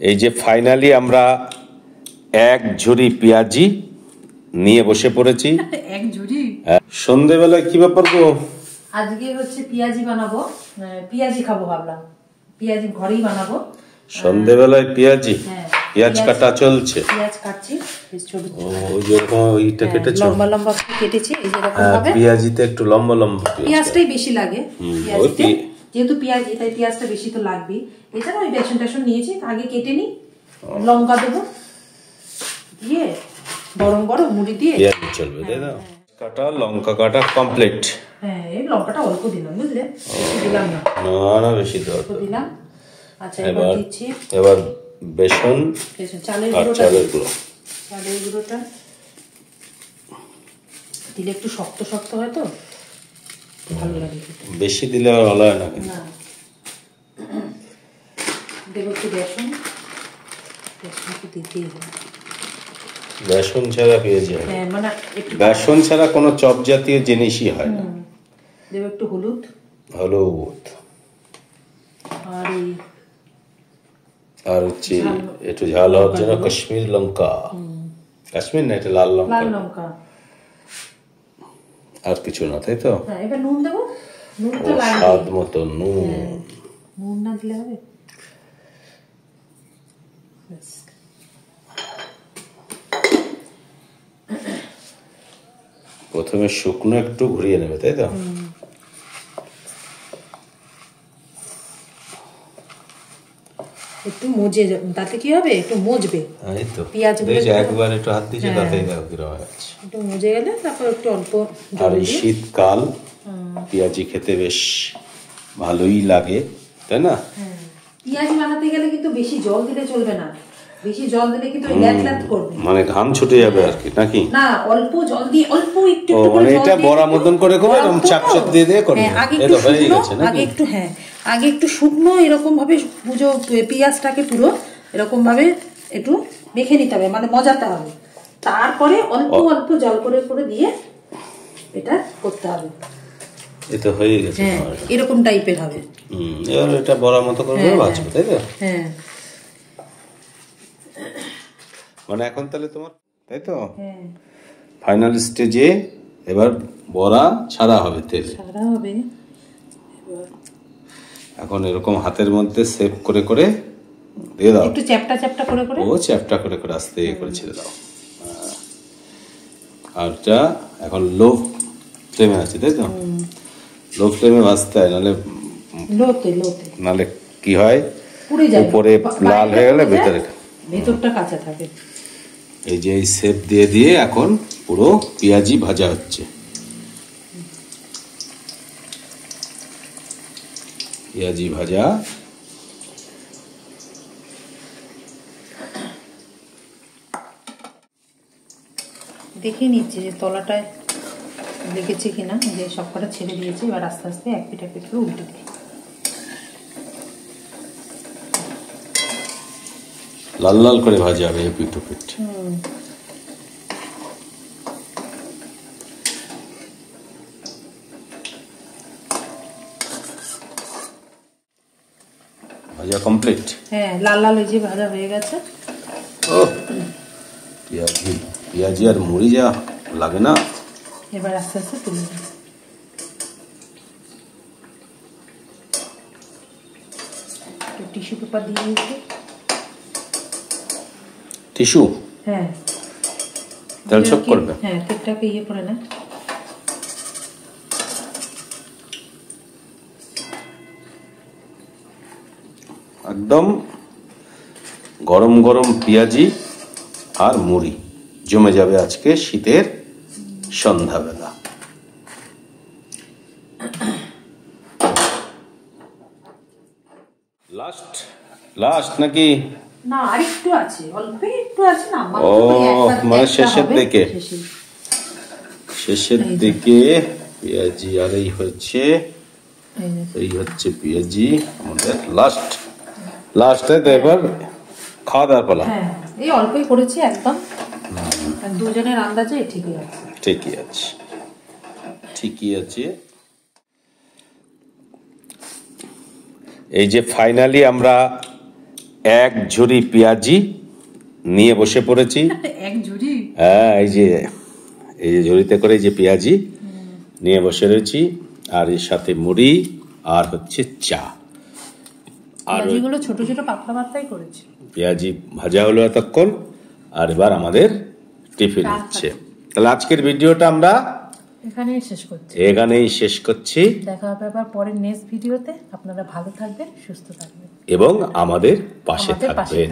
এই যে ফাইনালি আমরা এক ঝুড়ি পেঁয়াজি নিয়ে বসে পড়েছি। এক ঝুড়ি? সন্ধ্যেবেলায় কি ব্যাপার গো? আজকে হচ্ছে পেঁয়াজি বানাবো, পেঁয়াজি খাবো ভাবলাম, পেঁয়াজি ঘরেই বানাবো। সন্ধ্যেবেলায় পেঁয়াজি? পেঁয়াজ কাটা চলছে? পেঁয়াজ কাটছি, ছোট ওই যেরকম ওইটা কেটেছো? লম্বা লম্বা কেটেছি এই যে এরকম ভাবে। পেঁয়াজিতে একটু লম্বা লম্বা পেঁয়াজটাই বেশি লাগে পেঁয়াজিতে, যেহেতু পেঁয়াজি তাই পেঁয়াজটা বেশি তো লাগবেই। এছাড়া ওই বেসন টেসন নিয়েছি, আগে কেটে নি, লঙ্কা দেবো দিয়ে গরম গরম মুড়ি দিয়ে পেঁয়াজি চলবে, তাই না? কাটা লঙ্কা কাটা কমপ্লিট। হ্যাঁ, এই লঙ্কাটা অল্প দিলাম, বুঝলে, বেশি দিলাম না। না বেশি দাও, অল্প দিলাম। আচ্ছা, এবার দিচ্ছি এবার বেসন, চালের গুঁড়োটা দিলে একটু শক্ত শক্ত হয় তো ভালো লাগে, বেশি দিলে আর ভালো হয় না। দেবো একটু বেসন একটু দিতেই হবে। বেসন ছাড়া পেঁয়াজি হয়? হ্যাঁ, মানে বেসন ছাড়া কোনো চপ জাতীয় জিনিসই হয় না। দেবো একটু হলুদ আর হচ্ছে একটু ঝাল হওয়ার জন্য কাশ্মীর লঙ্কা, কাশ্মীর না, এটা লাল লঙ্কা। আর কিছু না, তাই তো? এবার নুন দেবো, নুনটা লাগবে স্বাদ মতো নুন। নুন না দিলে হবে? প্রথমে শুকনো একটু ঘুরিয়ে নেবে, তাই তো? একটু মজে, তাতে কি হবে, একটু মজবে। এই তো পেঁয়াজ একবার একটু হাত দিয়েছে, তাতেই দেখো কিরকম হচ্ছে। একটু মজে গেলে তারপর একটু অল্প। আর এই শীতকাল পেঁয়াজি খেতে বেশ ভালোই লাগে, তাই না? পেঁয়াজি বানাতে গেলে কিন্তু বেশি জল দিলে চলবে না, বেশি জল দিলে কিন্তু ল্যাট করবে, মানে ঘাম ছুটে যাবে আর কি, নাকি? না, অল্প জল দিয়ে অল্প একটু মানে এটা বড়া মতন করে এরকম চাপ চাপ দিয়ে করে। আগে একটু শুকনো এরকম ভাবে পুজো পেঁয়াজটাকে পুরো এরকম ভাবে একটু মেখে নিতে হবে, মানে মজাতে হবে। তারপরে অল্প অল্প জল করে করে দিয়ে এটা করতে হবে। এটা হয়ে গেছে, এরকম টাইপের হবে। এবার এটা বড়া মতো করে ভাজবে, তাই তো? হ্যাঁ, মানে এখন তাহলে তোমার, তাই তো, ফাইনাল স্টেজে এবার বড়া ছাড়া হবে, তেলে ছাড়া হবে। এখন এরকম হাতের মধ্যে সেভ করে করে দিয়ে দাও, একটু চ্যাপটা চ্যাপটা করে করে, চ্যাপটা করে করে আস্তে করে ছেড়ে দাও। আর এটা এখন লো ফ্লেমে আছে, তাই তো? লো ফ্লেমে ভাজতে হয়, নাহলে কি হয়, উপরে লাল হয়ে গেলে ভেতরটা কাঁচা থাকে। এই যে এই শেপ দিয়ে দিয়ে এখন পুরো পেঁয়াজি ভাজা হচ্ছে। পেঁয়াজি ভাজা দেখে নিচ্ছি যে তলাটায় লেগেছে কিনা, যে সবকটা ছেড়ে দিয়েছি। এবার আস্তে আস্তে এক পিঠ করে উল্টে দিই। লাল লাল করে ভাজা হবে এই পিঠ পিঠ। ভাজা কমপ্লিট। হ্যাঁ, লাল লাল এই যে ভাজা হয়ে গেছে। পেঁয়াজি আর মুড়ি যা লাগে না। এবার আস্তে আস্তে তুলে দিই। টিস্যু পেপার দিয়ে দিয়েছি। টিস্যু? হ্যাঁ, তেল সব করবে। হ্যাঁ, তেলটাকে ইয়ে করে না। একদম গরম গরম পেঁয়াজি আর মুড়ি জমে যাবে আজকে শীতের সন্ধ্যাবেলা। লাস্ট নাকি? না, আরেকটু আছে, অল্প একটু আছে না। মানে শেষের দিকে পেঁয়াজি। আর এই হচ্ছে পেঁয়াজি আমাদের লাস্ট। এবার খাওয়া দাওয়ার পালা। এই অল্পই করেছি একদম, দুজনের আন্দাজে ঠিকই আছে। এই যে ফাইনালি আমরা এক ঝুড়ি পেঁয়াজি নিয়ে বসে পড়েছি। এক ঝুড়ি? হ্যাঁ, এই যে ঝুড়িতে করে যে পেঁয়াজি নিয়ে বসে রয়েছি, আর এর সাথে মুড়ি আর হচ্ছে চা। আর পেঁয়াজিগুলো ছোট ছোট পাতলা পাতলাই করেছি। পেঁয়াজি ভাজা হলো এতক্ষণ, আর এবার আমাদের টিফিন হচ্ছে। তাহলে আজকের ভিডিওটা আমরা এখানেই শেষ করছি। দেখা হবে আবার পরের নেক্সট ভিডিওতে। আপনারা ভালো থাকবেন, সুস্থ থাকবেন এবং আমাদের পাশে থাকবেন।